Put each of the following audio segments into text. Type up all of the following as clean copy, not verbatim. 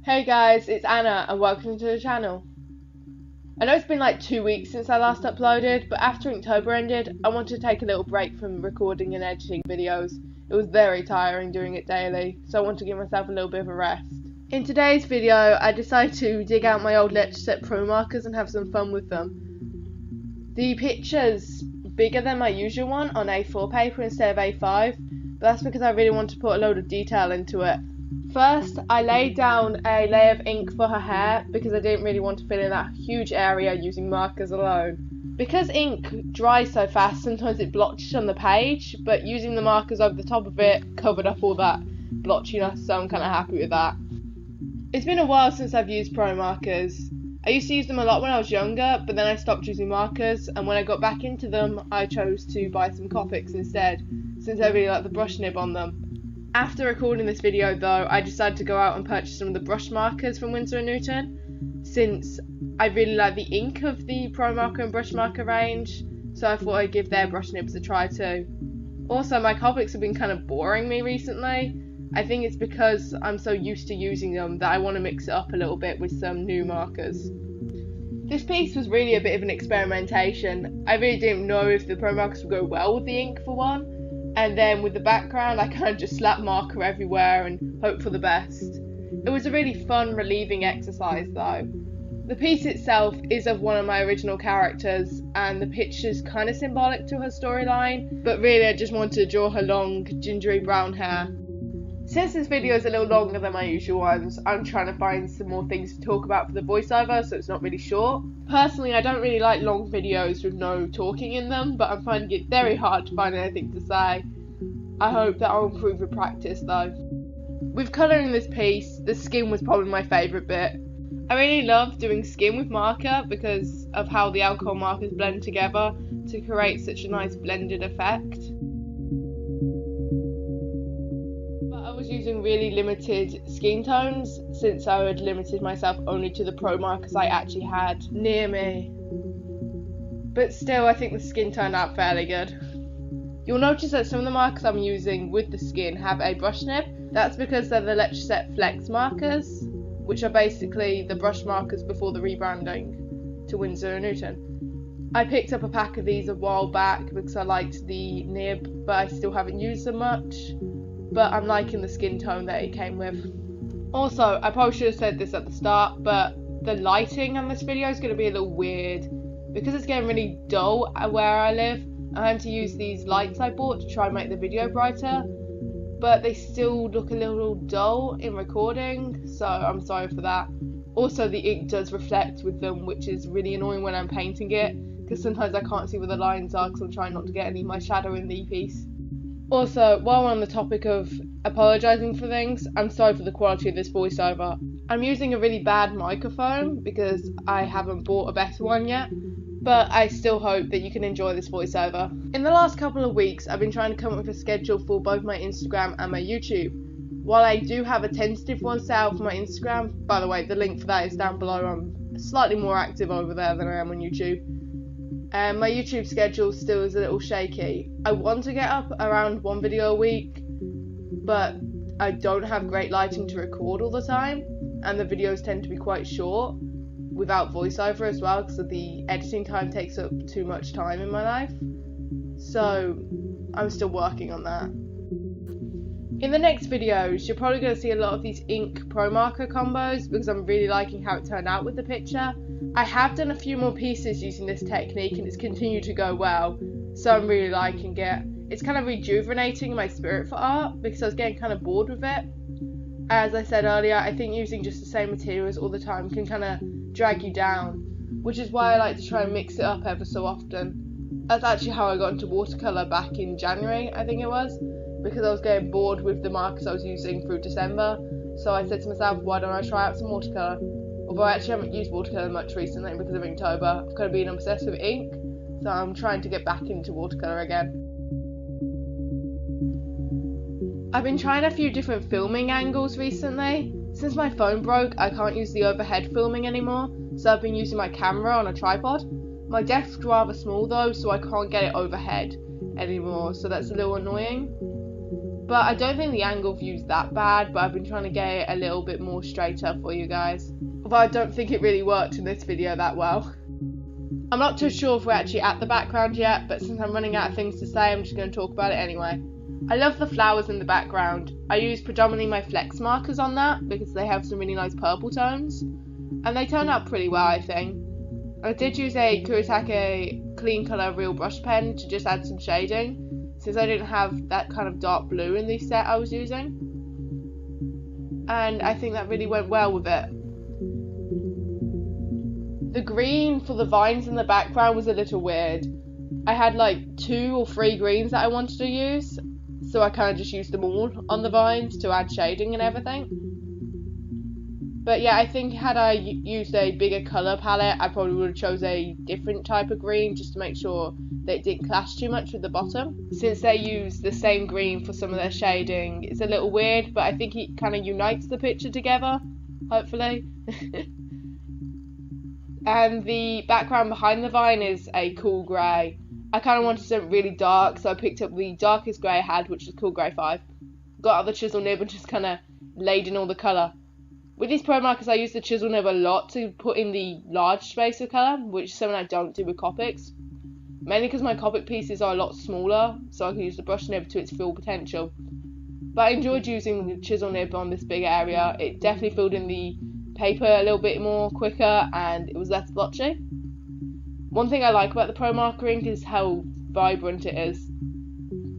Hey guys, it's Anna and welcome to the channel. I know it's been like 2 weeks since I last uploaded, but after October ended, I wanted to take a little break from recording and editing videos. It was very tiring doing it daily, so I wanted to give myself a little bit of a rest. In today's video, I decided to dig out my old Letraset Promarkers and have some fun with them. The picture's bigger than my usual one on A4 paper instead of A5, but that's because I really want to put a load of detail into it. First, I laid down a layer of ink for her hair because I didn't really want to fill in that huge area using markers alone. Because ink dries so fast, sometimes it blotches on the page, but using the markers over the top of it covered up all that blotchiness, so I'm kind of happy with that. It's been a while since I've used Promarkers. I used to use them a lot when I was younger, but then I stopped using markers, and when I got back into them, I chose to buy some Copics instead, since I really like the brush nib on them. After recording this video though, I decided to go out and purchase some of the brush markers from Winsor & Newton, since I really like the ink of the Promarker and brush marker range, so I thought I'd give their brush nibs a try too. Also, my Copics have been kind of boring me recently. I think it's because I'm so used to using them that I want to mix it up a little bit with some new markers. This piece was really a bit of an experimentation. I really didn't know if the Promarkers would go well with the ink for one. And then with the background, I kind of just slapped marker everywhere and hope for the best. It was a really fun, relieving exercise though. The piece itself is of one of my original characters, and the picture's kind of symbolic to her storyline, but really I just wanted to draw her long, gingery brown hair. Since this video is a little longer than my usual ones, I'm trying to find some more things to talk about for the voiceover so it's not really short. Personally, I don't really like long videos with no talking in them, but I'm finding it very hard to find anything to say. I hope that I'll improve with practice though. With colouring this piece, the skin was probably my favourite bit. I really love doing skin with marker because of how the alcohol markers blend together to create such a nice blended effect. I was using really limited skin tones since I had limited myself only to the Promarkers I actually had near me. But still, I think the skin turned out fairly good. You'll notice that some of the markers I'm using with the skin have a brush nib. That's because they're the Letraset Flexmarkers, which are basically the brush markers before the rebranding to Winsor & Newton. I picked up a pack of these a while back because I liked the nib, but I still haven't used them much. But I'm liking the skin tone that it came with. Also, I probably should have said this at the start, but the lighting on this video is going to be a little weird. Because it's getting really dull where I live, I had to use these lights I bought to try and make the video brighter, but they still look a little dull in recording, so I'm sorry for that. Also, the ink does reflect with them, which is really annoying when I'm painting it, because sometimes I can't see where the lines are because I'm trying not to get any of my shadow in the piece. Also, while we're on the topic of apologising for things, I'm sorry for the quality of this voiceover. I'm using a really bad microphone because I haven't bought a better one yet, but I still hope that you can enjoy this voiceover. In the last couple of weeks, I've been trying to come up with a schedule for both my Instagram and my YouTube. While I do have a tentative one set out for my Instagram, by the way, the link for that is down below. I'm slightly more active over there than I am on YouTube. My YouTube schedule still is a little shaky. I want to get up around one video a week, but I don't have great lighting to record all the time, and the videos tend to be quite short, without voiceover as well, because the editing time takes up too much time in my life. So, I'm still working on that. In the next videos, you're probably going to see a lot of these ink Promarker combos, because I'm really liking how it turned out with the picture. I have done a few more pieces using this technique and it's continued to go well, so I'm really liking it. It's kind of rejuvenating my spirit for art because I was getting kind of bored with it. As I said earlier, I think using just the same materials all the time can kind of drag you down, which is why I like to try and mix it up ever so often. That's actually how I got into watercolour back in January, I think it was, because I was getting bored with the markers I was using through December, so I said to myself, why don't I try out some watercolour? Although I actually haven't used watercolour much recently because of Inktober. I've kind of been obsessed with ink, so I'm trying to get back into watercolour again. I've been trying a few different filming angles recently. Since my phone broke, I can't use the overhead filming anymore, so I've been using my camera on a tripod. My desk's rather small though, so I can't get it overhead anymore, so that's a little annoying. But I don't think the angle view's that bad, but I've been trying to get it a little bit more straighter for you guys. Although I don't think it really worked in this video that well. I'm not too sure if we're actually at the background yet, but since I'm running out of things to say, I'm just going to talk about it anyway. I love the flowers in the background. I use predominantly my Flexmarkers on that because they have some really nice purple tones. And they turned out pretty well, I think. I did use a Kuretake clean colour real brush pen to just add some shading, since I didn't have that kind of dark blue in the set I was using. And I think that really went well with it. The green for the vines in the background was a little weird. I had like 2 or 3 greens that I wanted to use, so I kind of just used them all on the vines to add shading and everything. But yeah, I think had I used a bigger colour palette, I probably would have chose a different type of green just to make sure that it didn't clash too much with the bottom. Since they use the same green for some of their shading, it's a little weird, but I think it kind of unites the picture together, hopefully. And the background behind the vine is a cool grey. I kind of wanted something really dark, so I picked up the darkest grey I had, which is Cool Grey 5. Got out the chisel nib and just kind of laid in all the colour. With these Pro Markers, I use the chisel nib a lot to put in the large space of colour, which is something I don't do with Copics. Mainly because my Copic pieces are a lot smaller, so I can use the brush nib to its full potential. But I enjoyed using the chisel nib on this big area. It definitely filled in the paper a little bit more quicker, and it was less blotchy. One thing I like about the Pro Marker ink is how vibrant it is.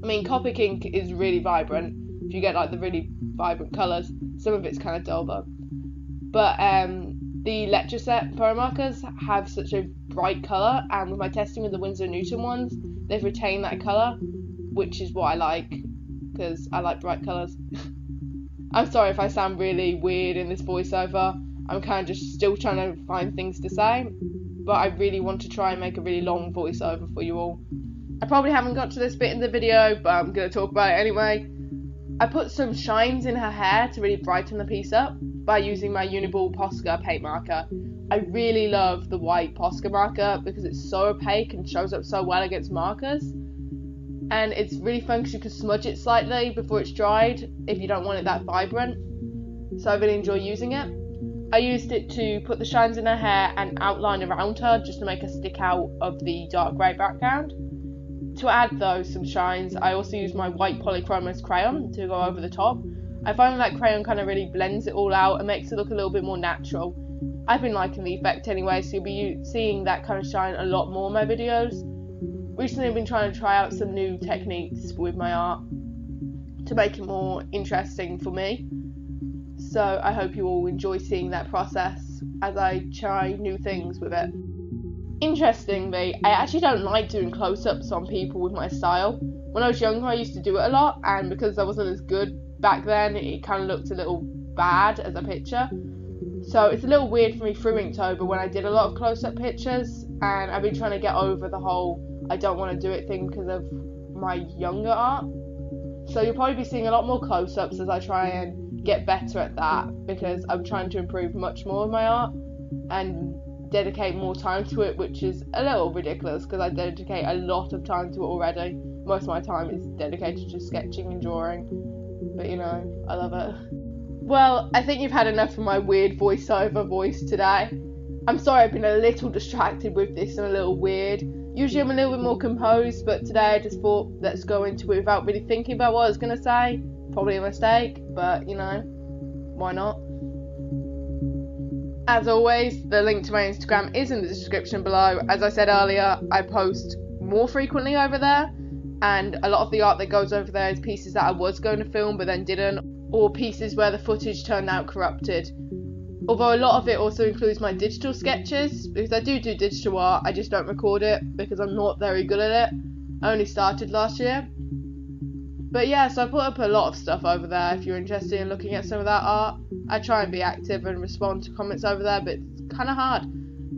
I mean, Copic ink is really vibrant if you get like the really vibrant colours. Some of it's kind of dull though. But the Letraset Promarkers have such a bright colour, and with my testing with the Winsor Newton ones, they've retained that colour, which is what I like, because I like bright colours. I'm sorry if I sound really weird in this voiceover. I'm kind of just still trying to find things to say, but I really want to try and make a really long voiceover for you all. I probably haven't got to this bit in the video, but I'm going to talk about it anyway. I put some shines in her hair to really brighten the piece up by using my Uniball Posca paint marker. I really love the white Posca marker because it's so opaque and shows up so well against markers. And it's really fun because you can smudge it slightly before it's dried if you don't want it that vibrant. So I really enjoy using it. I used it to put the shines in her hair and outline around her just to make her stick out of the dark grey background. To add though some shines, I also used my white polychromos crayon to go over the top. I find that crayon kind of really blends it all out and makes it look a little bit more natural. I've been liking the effect anyway, so you'll be seeing that kind of shine a lot more in my videos. Recently I've been trying to try out some new techniques with my art to make it more interesting for me. So I hope you all enjoy seeing that process as I try new things with it. Interestingly, I actually don't like doing close-ups on people with my style. When I was younger I used to do it a lot, and because I wasn't as good back then it kind of looked a little bad as a picture. So it's a little weird for me through Inktober when I did a lot of close-up pictures, and I've been trying to get over the whole I don't want to do it thing because of my younger art. So you'll probably be seeing a lot more close-ups as I try and get better at that, because I'm trying to improve much more with my art and dedicate more time to it, which is a little ridiculous because I dedicate a lot of time to it already. Most of my time is dedicated to sketching and drawing, but you know, I love it. Well, I think you've had enough of my weird voiceover voice today. I'm sorry I've been a little distracted with this and a little weird. Usually I'm a little bit more composed, but today I just thought let's go into it without really thinking about what I was going to say. Probably a mistake, but you know, why not? As always, the link to my Instagram is in the description below. As I said earlier, I post more frequently over there, and a lot of the art that goes over there is pieces that I was going to film but then didn't, or pieces where the footage turned out corrupted. Although a lot of it also includes my digital sketches, because I do digital art, I just don't record it because I'm not very good at it. I only started last year. But yeah, so I put up a lot of stuff over there if you're interested in looking at some of that art. I try and be active and respond to comments over there, but it's kind of hard.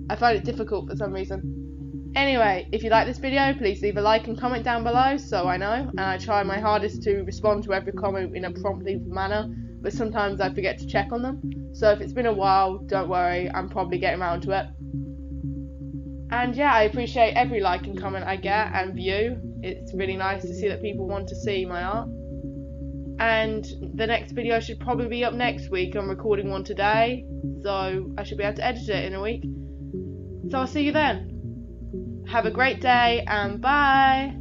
I find it difficult for some reason. Anyway, if you like this video, please leave a like and comment down below so I know, and I try my hardest to respond to every comment in a promptly manner, but sometimes I forget to check on them. So if it's been a while, don't worry, I'm probably getting around to it. And yeah, I appreciate every like and comment I get and view. It's really nice to see that people want to see my art. and the next video should probably be up next week. I'm recording one today, so I should be able to edit it in a week. So I'll see you then. Have a great day, and bye!